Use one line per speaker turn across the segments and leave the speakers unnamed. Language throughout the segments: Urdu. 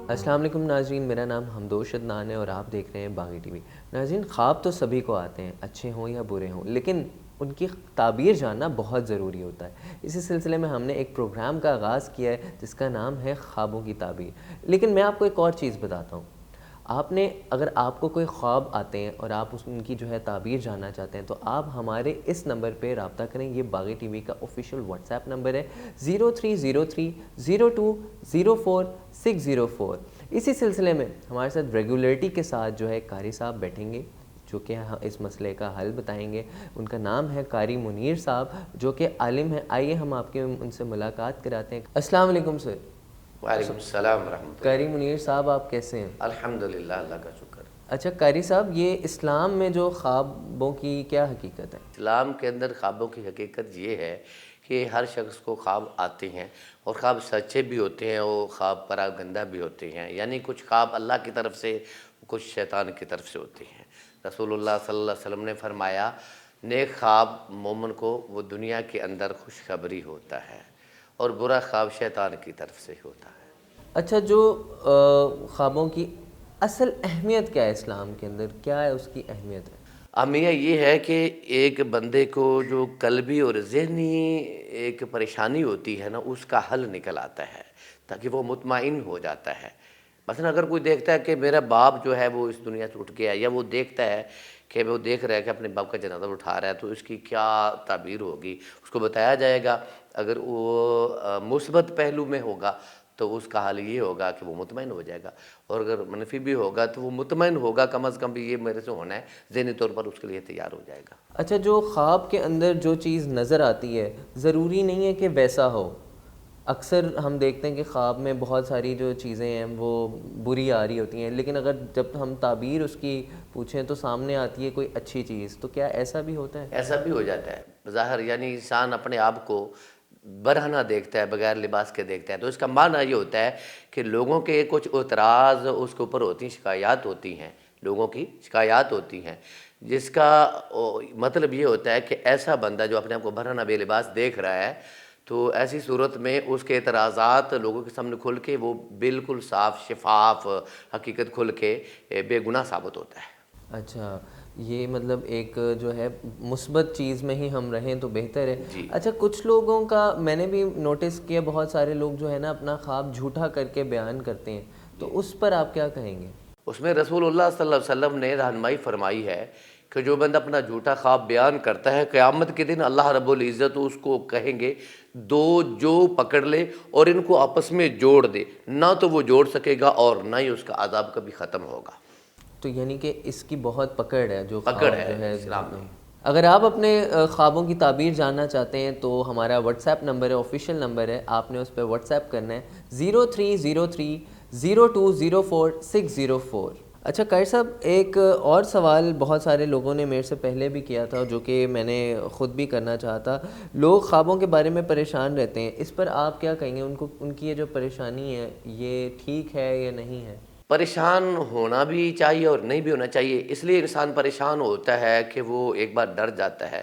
السلام علیکم ناظرین، میرا نام حمدوش عدنان ہے اور آپ دیکھ رہے ہیں باغی ٹی وی۔ ناظرین، خواب تو سبھی کو آتے ہیں، اچھے ہوں یا برے ہوں، لیکن ان کی تعبیر جاننا بہت ضروری ہوتا ہے۔ اسی سلسلے میں ہم نے ایک پروگرام کا آغاز کیا ہے جس کا نام ہے خوابوں کی تعبیر۔ لیکن میں آپ کو ایک اور چیز بتاتا ہوں، اگر آپ کو کوئی خواب آتے ہیں اور آپ ان کی جو ہے تعبیر جاننا چاہتے ہیں تو آپ ہمارے اس نمبر پہ رابطہ کریں۔ یہ باغی ٹی وی کا آفیشیل واٹس ایپ نمبر ہے 03030204 اسی سلسلے میں ہمارے ساتھ ریگولرٹی کے ساتھ جو ہے قاری صاحب بیٹھیں گے جو کہ اس مسئلے کا حل بتائیں گے۔ ان کا نام ہے قاری منیر صاحب جو کہ عالم ہیں۔ آئیے ہم آپ کے ان سے ملاقات کراتے ہیں۔ السلام علیکم سر۔
وعلیکم السلام ورحمۃ اللہ۔
قاری منیر صاحب، آپ کیسے ہیں؟
الحمدللہ، اللہ کا شکر۔
اچھا قاری صاحب، یہ اسلام میں جو خوابوں کی کیا حقیقت ہے؟
اسلام کے اندر خوابوں کی حقیقت یہ ہے کہ ہر شخص کو خواب آتے ہیں، اور خواب سچے بھی ہوتے ہیں اور خواب پراگندہ بھی ہوتے ہیں، یعنی کچھ خواب اللہ کی طرف سے، کچھ شیطان کی طرف سے ہوتے ہیں۔ رسول اللہ صلی اللہ علیہ وسلم نے فرمایا، نیک خواب مومن کو وہ دنیا کے اندر خوشخبری ہوتا ہے، اور برا خواب شیطان کی طرف سے ہوتا ہے۔
اچھا، جو خوابوں کی اصل اہمیت کیا ہے اسلام کے اندر؟ کیا ہے اس کی اہمیت ہے؟
اہمیت یہ ہے کہ ایک بندے کو جو قلبی اور ذہنی ایک پریشانی ہوتی ہے نا، اس کا حل نکل آتا ہے تاکہ وہ مطمئن ہو جاتا ہے۔ مثلا اگر کوئی دیکھتا ہے کہ میرا باپ جو ہے وہ اس دنیا سے اٹھ گیا، یا وہ دیکھتا ہے کہ وہ دیکھ رہا ہے کہ اپنے باپ کا جنازہ اٹھا رہا ہے، تو اس کی کیا تعبیر ہوگی، اس کو بتایا جائے گا۔ اگر وہ مثبت پہلو میں ہوگا تو اس کا حل یہ ہوگا کہ وہ مطمئن ہو جائے گا، اور اگر منفی بھی ہوگا تو وہ مطمئن ہوگا، کم از کم بھی یہ میرے سے ہونا ہے، ذہنی طور پر اس کے لیے تیار ہو جائے گا۔
اچھا، جو خواب کے اندر جو چیز نظر آتی ہے ضروری نہیں ہے کہ ویسا ہو۔ اکثر ہم دیکھتے ہیں کہ خواب میں بہت ساری جو چیزیں ہیں وہ بری آ رہی ہوتی ہیں، لیکن اگر جب ہم تعبیر اس کی پوچھیں تو سامنے آتی ہے کوئی اچھی چیز، تو کیا ایسا بھی ہوتا ہے؟
ایسا بھی ہو جاتا ہے بظاہر، یعنی انسان اپنے آپ کو برہنہ دیکھتا ہے، بغیر لباس کے دیکھتا ہے، تو اس کا معنی یہ ہوتا ہے کہ لوگوں کے کچھ اعتراض اس کے اوپر ہوتی ہیں، شکایات ہوتی ہیں، لوگوں کی شکایات ہوتی ہیں، جس کا مطلب یہ ہوتا ہے کہ ایسا بندہ جو اپنے آپ کو برہنہ بے لباس دیکھ رہا ہے، تو ایسی صورت میں اس کے اعتراضات لوگوں کے سامنے کھل کے وہ بالکل صاف شفاف حقیقت کھل کے بے گناہ ثابت ہوتا ہے۔
اچھا، یہ مطلب ایک جو ہے مثبت چیز میں ہی ہم رہیں تو بہتر ہے۔
جی۔
اچھا، کچھ لوگوں کا میں نے بھی نوٹس کیا، بہت سارے لوگ جو ہے نا اپنا خواب جھوٹا کر کے بیان کرتے ہیں، تو اس پر آپ کیا کہیں گے؟
اس میں رسول اللہ صلی اللہ علیہ وسلم نے رہنمائی فرمائی ہے کہ جو بندہ اپنا جھوٹا خواب بیان کرتا ہے، قیامت کے دن اللہ رب العزت اس کو کہیں گے، دو جو پکڑ لے اور ان کو آپس میں جوڑ دے، نہ تو وہ جوڑ سکے گا اور نہ ہی اس کا عذاب کبھی ختم ہوگا۔
تو یعنی کہ اس کی بہت پکڑ ہے، جو
پکڑ
خواب
ہے
جو ہے۔
اسلام میں۔
اگر آپ اپنے خوابوں کی تعبیر جاننا چاہتے ہیں تو ہمارا واٹس ایپ نمبر ہے، آفیشیل نمبر ہے، آپ نے اس پہ واٹس ایپ کرنا ہے 03030204 اچھا قاری صاحب، ایک اور سوال بہت سارے لوگوں نے میرے سے پہلے بھی کیا تھا جو کہ میں نے خود بھی کرنا چاہا تھا۔ لوگ خوابوں کے بارے میں پریشان رہتے ہیں، اس پر آپ کیا کہیں گے؟ ان کی یہ جو پریشانی ہے یہ ٹھیک ہے یا نہیں ہے؟
پریشان ہونا بھی چاہیے اور نہیں بھی ہونا چاہیے، اس لیے انسان پریشان ہوتا ہے کہ وہ ایک بار ڈر جاتا ہے،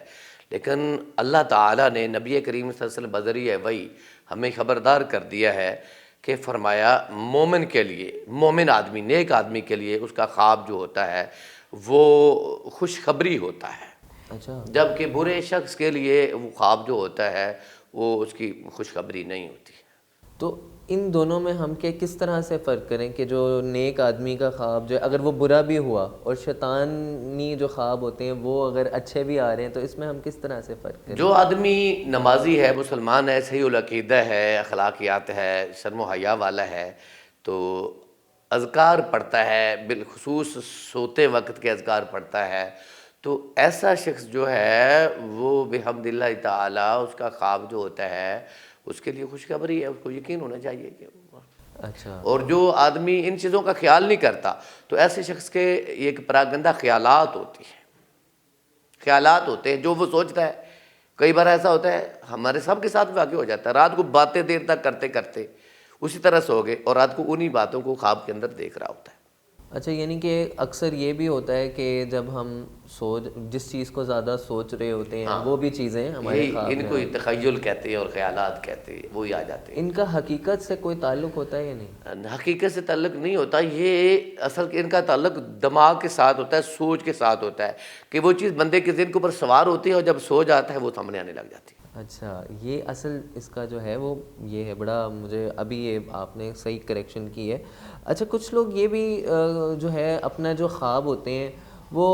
لیکن اللہ تعالیٰ نے نبی کریم صلی اللہ علیہ وسلم بذریعہ وحی ہمیں خبردار کر دیا ہے کہ فرمایا مومن کے لیے، مومن آدمی، نیک آدمی کے لیے اس کا خواب جو ہوتا ہے وہ خوشخبری ہوتا ہے،
اچھا،
جبکہ برے شخص کے لیے وہ خواب جو ہوتا ہے وہ اس کی خوشخبری نہیں ہوتی۔
تو ان دونوں میں ہم کس طرح سے فرق کریں کہ جو نیک آدمی کا خواب جو اگر وہ برا بھی ہوا اور شیطانی جو خواب ہوتے ہیں وہ اگر اچھے بھی آ رہے ہیں، تو اس میں ہم کس طرح سے فرق کریں؟
جو آدمی نمازی ہے، مسلمان ہے، صحیح العقیدہ ہے، اخلاقیات ہے، شرم و حیا والا ہے، تو اذکار پڑھتا ہے، بالخصوص سوتے وقت کے اذکار پڑھتا ہے، تو ایسا شخص جو ہے وہ بحمد اللہ تعالی اس کا خواب جو ہوتا ہے اس کے لیے خوشخبری ہے، اس کو یقین ہونا چاہیے کہ
اچھا،
اور جو آدمی ان چیزوں کا خیال نہیں کرتا تو ایسے شخص کے ایک پراگندہ خیالات ہوتی ہیں، خیالات ہوتے ہیں جو وہ سوچتا ہے۔ کئی بار ایسا ہوتا ہے، ہمارے سب کے ساتھ واقع ہو جاتا ہے، رات کو باتیں دیر تک کرتے کرتے اسی طرح سو گئے اور رات کو انہی باتوں کو خواب کے اندر دیکھ رہا ہوتا ہے۔
اچھا، یعنی کہ اکثر یہ بھی ہوتا ہے کہ جب ہم جس چیز کو زیادہ سوچ رہے ہوتے ہیں وہ بھی چیزیں ہمارے
یہی
خواب
ان
میں
کو تخیل کہتے ہیں اور خیالات کہتے ہیں، وہی آ جاتے ہیں۔
ان کا حقیقت سے کوئی تعلق ہوتا ہے یا نہیں؟
حقیقت سے تعلق نہیں ہوتا، یہ اصل ان کا تعلق دماغ کے ساتھ ہوتا ہے، سوچ کے ساتھ ہوتا ہے کہ وہ چیز بندے کے ذہن کے اوپر سوار ہوتی ہے اور جب سو جاتا ہے وہ سامنے آنے لگ جاتی ہے۔
اچھا، یہ اصل اس کا جو ہے وہ یہ ہے، بڑا مجھے ابھی یہ آپ نے صحیح کریکشن کی ہے۔ اچھا، کچھ لوگ یہ بھی جو ہے اپنا جو خواب ہوتے ہیں وہ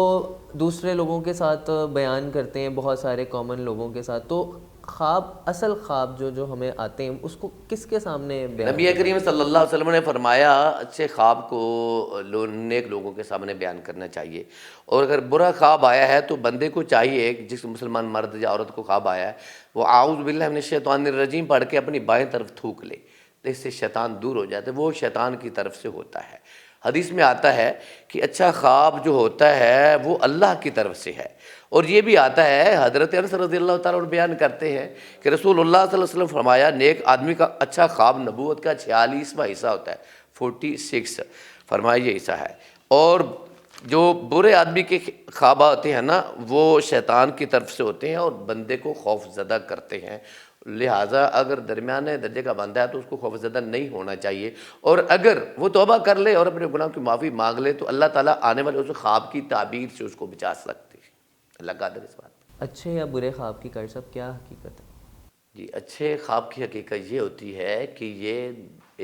دوسرے لوگوں کے ساتھ بیان کرتے ہیں، بہت سارے کامن لوگوں کے ساتھ، تو خواب، اصل خواب جو ہمیں آتے ہیں اس کو کس کے سامنے بیان
نبی
کرنا؟
کریم صلی اللہ علیہ وسلم نے فرمایا اچھے خواب کو نیک لوگوں کے سامنے بیان کرنا چاہیے، اور اگر برا خواب آیا ہے تو بندے کو چاہیے، جس مسلمان مرد یا عورت کو خواب آیا ہے، وہ اعوذ باللہ من الشیطان الرجیم پڑھ کے اپنی بائیں طرف تھوک لے، تو اس سے شیطان دور ہو جاتا ہے، وہ شیطان کی طرف سے ہوتا ہے۔ حدیث میں آتا ہے کہ اچھا خواب جو ہوتا ہے وہ اللہ کی طرف سے ہے، اور یہ بھی آتا ہے، حضرت انس رضی اللہ تعالیٰ عنہ بیان کرتے ہیں کہ رسول اللہ صلی اللہ علیہ وسلم فرمایا نیک آدمی کا اچھا خواب نبوت کا 46واں حصہ ہوتا ہے، 46، فرمایا یہ حصہ ہے، اور جو برے آدمی کے خواب ہوتے ہیں نا وہ شیطان کی طرف سے ہوتے ہیں اور بندے کو خوف زدہ کرتے ہیں، لہٰذا اگر درمیانے درجے کا بندہ ہے تو اس کو خوف زدہ نہیں ہونا چاہیے، اور اگر وہ توبہ کر لے اور اپنے گناہ کی معافی مانگ لے تو اللہ تعالیٰ آنے والے اس خواب کی تعبیر سے اس کو بچا سکتے ہیں۔ اللہ قادر اس بات پہ۔
اچھے یا برے خواب کی قاری صاحب کیا حقیقت ہے؟
جی، اچھے خواب کی حقیقت یہ ہوتی ہے کہ یہ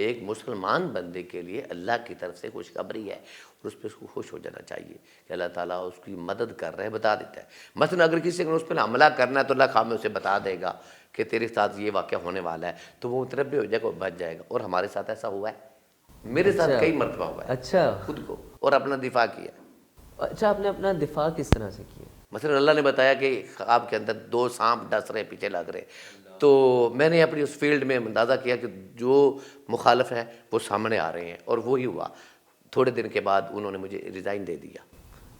ایک مسلمان بندے کے لیے اللہ کی طرف سے خوشخبری ہے، اور اس پہ اس کو خوش ہو جانا چاہیے کہ اللہ تعالیٰ اس کی مدد کر رہے ہے، بتا دیتا ہے۔ مثلا اگر کسی کو اس پہ حملہ کرنا ہے تو اللہ خواب میں اسے بتا دے گا کہ تیرے ساتھ یہ واقعہ ہونے والا ہے، تو وہ متنبع ہو جائے گا، وہ بچ جائے گا، اور ہمارے ساتھ ایسا ہوا ہے، میرے ساتھ
اچھا،
کئی مرتبہ ہوا ہے،
اچھا،
خود کو اور اپنا دفاع کیا۔
اچھا، آپ نے اپنا دفاع کس طرح سے کیا؟
مثلا اللہ نے بتایا کہ خواب کے اندر 2 سانپ ڈس رہے، پیچھے لگ رہے، تو میں نے اپنی اس فیلڈ میں اندازہ کیا کہ جو مخالف ہے وہ سامنے آ رہے ہیں، اور وہی ہوا۔ تھوڑے دن کے بعد انہوں نے مجھے ریزائن دے دیا۔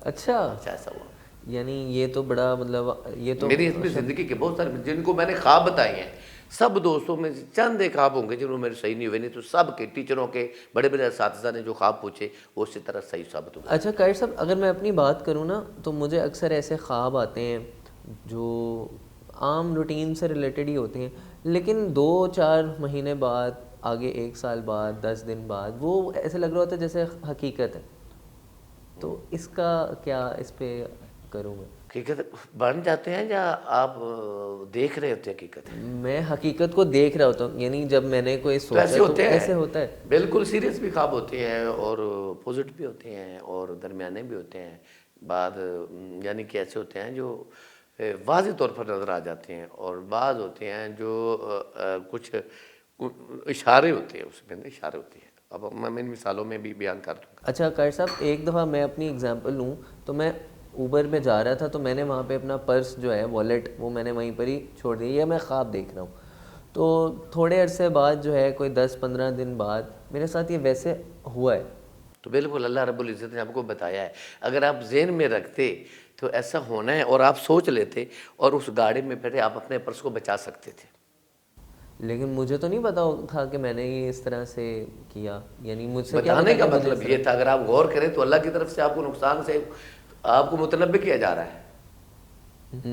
اچھا،
اچھا، ایسا ہوا۔
یعنی یہ تو بڑا مطلب یہ تو
میری اس میں زندگی کے بہت سارے جن کو میں نے خواب بتائے ہیں، سب دوستوں میں سے چند ایک خواب ہوں گے جنہوں میں صحیح نہیں ہوئے، نہیں تو سب کے ٹیچروں کے بڑے بڑے اساتذہ نے جو خواب پوچھے وہ اسی طرح صحیح ثابت ہوئے۔
اچھا قاری صاحب، اگر میں اپنی بات کروں نا تو مجھے اکثر ایسے خواب آتے ہیں جو عام روٹین سے ریلیٹڈ ہی ہوتے ہیں، لیکن 2-4 مہینے بعد، آگے 1 سال بعد، 10 دن بعد وہ ایسے لگ رہا ہوتا ہے جیسے حقیقت ہے، تو اس کا کیا اس پہ کروں میں؟
حقیقت بن جاتے ہیں یا آپ دیکھ رہے ہوتے ہیں حقیقت؟
میں حقیقت کو دیکھ رہا ہوتا ہوں، یعنی جب میں نے کوئی
تو ایسے
سوچا تو
ہوتے ہیں،
ایسے ہوتا ہے؟
بالکل سیریس بھی خواب ہوتے ہیں اور پوزٹ بھی ہوتے ہیں اور درمیانے بھی ہوتے ہیں، بعد یعنی کہ ایسے ہوتے ہیں جو واضح طور پر نظر آ جاتے ہیں، اور بعض ہوتے ہیں جو کچھ اشارے ہوتے ہیں، اس میں اشارے ہوتے ہیں، اب میں ان مثالوں میں بھی بیان کر دوں گا۔
اچھا قاری صاحب، ایک دفعہ میں اپنی اگزامپل لوں تو میں اوبر میں جا رہا تھا، تو میں نے وہاں پہ اپنا پرس جو ہے والیٹ وہ میں نے وہیں پر ہی چھوڑ دیا، یہ میں خواب دیکھ رہا ہوں، تو تھوڑے عرصے بعد جو ہے کوئی 10-15 دن بعد میرے ساتھ یہ ویسے ہوا ہے۔
تو بالکل اللہ رب العزت نے آپ کو بتایا ہے، اگر آپ ذہن میں رکھتے تو ایسا ہونا ہے، اور آپ سوچ لیتے اور اس گاڑی میں بیٹھے آپ اپنے پرس کو بچا سکتے تھے۔
لیکن مجھے تو نہیں پتا تھا کہ میں نے یہ اس طرح سے کیا، یعنی مجھ سے کیا
بتانے
پتا
کا
کہ مجھے
مطلب یہ تھا، اگر آپ غور کریں تو اللہ کی طرف سے آپ کو نقصان سے آپ کو متنبع کیا جا رہا ہے۔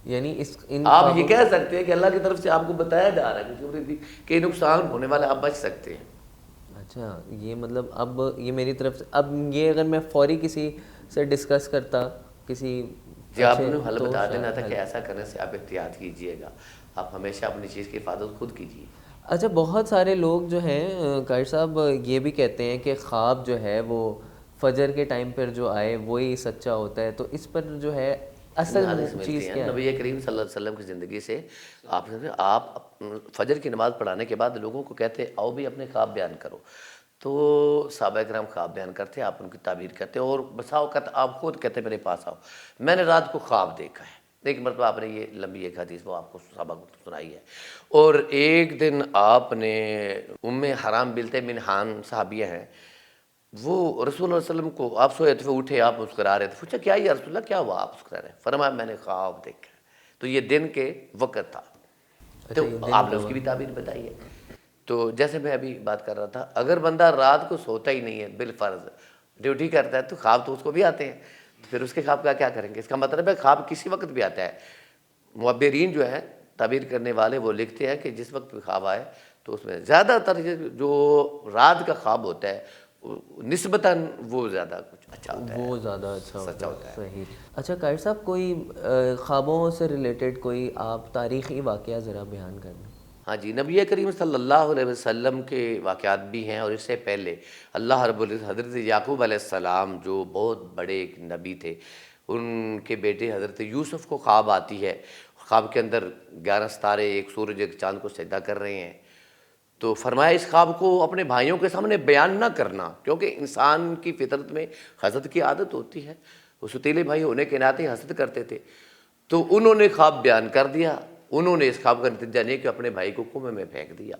یعنی
آپ یہ کہہ سکتے ہیں کہ اللہ کی طرف سے آپ کو بتایا جا رہا ہے کہ نقصان ہونے والے آپ بچ سکتے ہیں۔
اچھا، یہ مطلب اب یہ میری طرف سے، اب یہ اگر میں فوری کسی سے ڈسکس کرتا کسی،
جی آپ نے حل بتا دینا تھا کہ ایسا کرنے سے آپ احتیاط کیجئے گا، آپ ہمیشہ اپنی چیز کی حفاظت خود کیجیے۔
اچھا، بہت سارے لوگ جو ہیں قاری صاحب یہ بھی کہتے ہیں کہ خواب جو ہے وہ فجر کے ٹائم پر جو آئے وہی سچا ہوتا ہے، تو اس پر جو ہے اصل چیز کیا ہے؟
نبی کریم صلی اللہ علیہ وسلم کی زندگی سے آپ فجر کی نماز پڑھانے کے بعد لوگوں کو کہتے آؤ بھی اپنے خواب بیان کرو، تو صحابہ کرام خواب بیان کرتے، آپ ان کی تعبیر کرتے، اور بسا اوقات آپ خود کہتے میرے پاس آؤ، میں نے رات کو خواب دیکھا ہے۔ ایک مرتبہ آپ نے یہ لمبی ایک حدیث وہ آپ کو صحابہ کو سنائی ہے، اور ایک دن آپ نے حرام بنت منہان صحابیہ ہیں، وہ رسول اللہ علیہ وسلم کو، آپ سوئے تھے، اٹھے، آپ مسکرا رہے تھے، پوچھا کیا یا رسول اللہ کیا ہوا آپ مسکرا رہے ہیں؟ فرمایا میں نے خواب دیکھا، تو یہ دن کے وقت تھا، تو آپ نے اس کی بھی تعبیر بتائی ہے۔ تو جیسے میں ابھی بات کر رہا تھا، اگر بندہ رات کو سوتا ہی نہیں ہے بالفرض، ڈیوٹی کرتا ہے تو خواب تو اس کو بھی آتے ہیں، تو پھر اس کے خواب کا کیا کریں گے؟ اس کا مطلب ہے خواب کسی وقت بھی آتا ہے۔ معبرین جو ہیں، تعبیر کرنے والے، وہ لکھتے ہیں کہ جس وقت بھی خواب آئے تو اس میں زیادہ تر جو رات کا خواب ہوتا ہے نسبتاً وہ زیادہ کچھ اچھا ہوتا ہے،
وہ زیادہ اچھا
سچا
ہوتا ہے۔
ہوتا ہے۔
صحیح۔ اچھا قاری صاحب، کوئی خوابوں سے ریلیٹڈ کوئی آپ تاریخی واقعہ ذرا بیان کر دیں۔
ہاں جی، نبی کریم صلی اللہ علیہ وسلم کے واقعات بھی ہیں، اور اس سے پہلے اللہ رب العزت حضرت یعقوب علیہ السلام جو بہت بڑے ایک نبی تھے، ان کے بیٹے حضرت یوسف کو خواب آتی ہے، خواب کے اندر 11 ستارے، ایک سورج، ایک چاند کو سجدہ کر رہے ہیں، تو فرمایا اس خواب کو اپنے بھائیوں کے سامنے بیان نہ کرنا، کیونکہ انسان کی فطرت میں حسد کی عادت ہوتی ہے، وہ ستیلے بھائی ہونے کے ناطے حسد کرتے تھے، تو انہوں نے خواب بیان کر دیا۔ انہوں نے اس خواب کا نتیجہ نہیں کہ اپنے بھائی کو کنویں میں پھینک دیا۔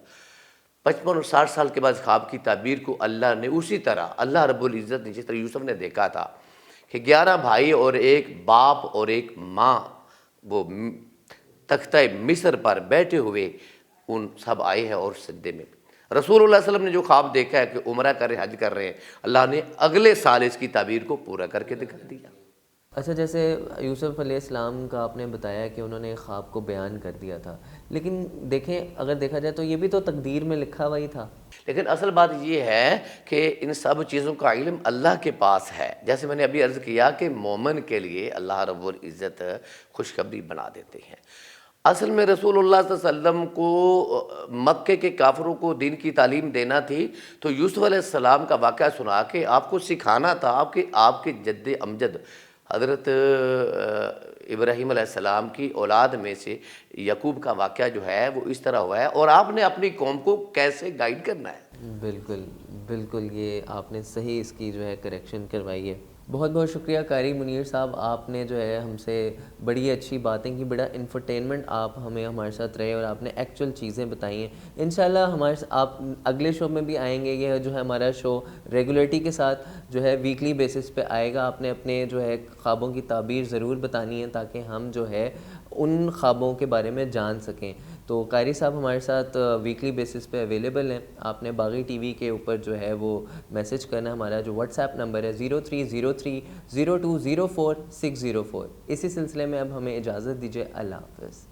55 اور 60 سال کے بعد خواب کی تعبیر کو اللہ نے اسی طرح، اللہ رب العزت نے جس طرح یوسف نے دیکھا تھا کہ 11 بھائی اور ایک باپ اور ایک ماں وہ تختہ مصر پر بیٹھے ہوئے ان سب آئے ہیں اور سجدے میں، رسول اللہ صلی اللہ علیہ وسلم نے جو خواب دیکھا ہے کہ عمرہ کر رہے ہیں، حج کر رہے ہیں، اللہ نے اگلے سال اس کی تعبیر کو پورا کر کے دکھا دیا۔
اچھا، جیسے یوسف علیہ السلام کا آپ نے بتایا کہ انہوں نے خواب کو بیان کر دیا تھا، لیکن دیکھیں اگر دیکھا جائے تو یہ بھی تو تقدیر میں لکھا ہوا ہی تھا۔
لیکن اصل بات یہ ہے کہ ان سب چیزوں کا علم اللہ کے پاس ہے، جیسے میں نے ابھی عرض کیا کہ مومن کے لیے اللہ رب العزت خوشخبری بنا دیتے ہیں۔ اصل میں رسول اللہ صلی اللہ علیہ وسلم کو مکے کے کافروں کو دین کی تعلیم دینا تھی، تو یوسف علیہ السلام کا واقعہ سنا کے آپ کو سکھانا تھا آپ کے جد امجد حضرت ابراہیم علیہ السلام کی اولاد میں سے یعقوب کا واقعہ جو ہے وہ اس طرح ہوا ہے، اور آپ نے اپنی قوم کو کیسے گائیڈ کرنا ہے۔
بالکل بالکل، یہ آپ نے صحیح اس کی جو ہے کریکشن کروائی ہے۔ بہت بہت شکریہ قاری منیر صاحب، آپ نے جو ہے ہم سے بڑی اچھی باتیں کی، بڑا انفرٹینمنٹ آپ ہمارے ساتھ رہے، اور آپ نے ایکچوئل چیزیں بتائی ہیں۔ انشاءاللہ آپ اگلے شو میں بھی آئیں گے، یہ جو ہے ہمارا شو ریگولیرٹی کے ساتھ جو ہے ویکلی بیسس پہ آئے گا۔ آپ نے اپنے جو ہے خوابوں کی تعبیر ضرور بتانی ہے تاکہ ہم جو ہے ان خوابوں کے بارے میں جان سکیں۔ تو قاری صاحب ہمارے ساتھ ویکلی بیسس پہ اویلیبل ہیں، آپ نے باغی ٹی وی کے اوپر جو ہے وہ میسج کرنا ہے۔ ہمارا جو واٹس ایپ نمبر ہے 03030204 اسی سلسلے میں اب ہمیں اجازت دیجیے، اللہ حافظ۔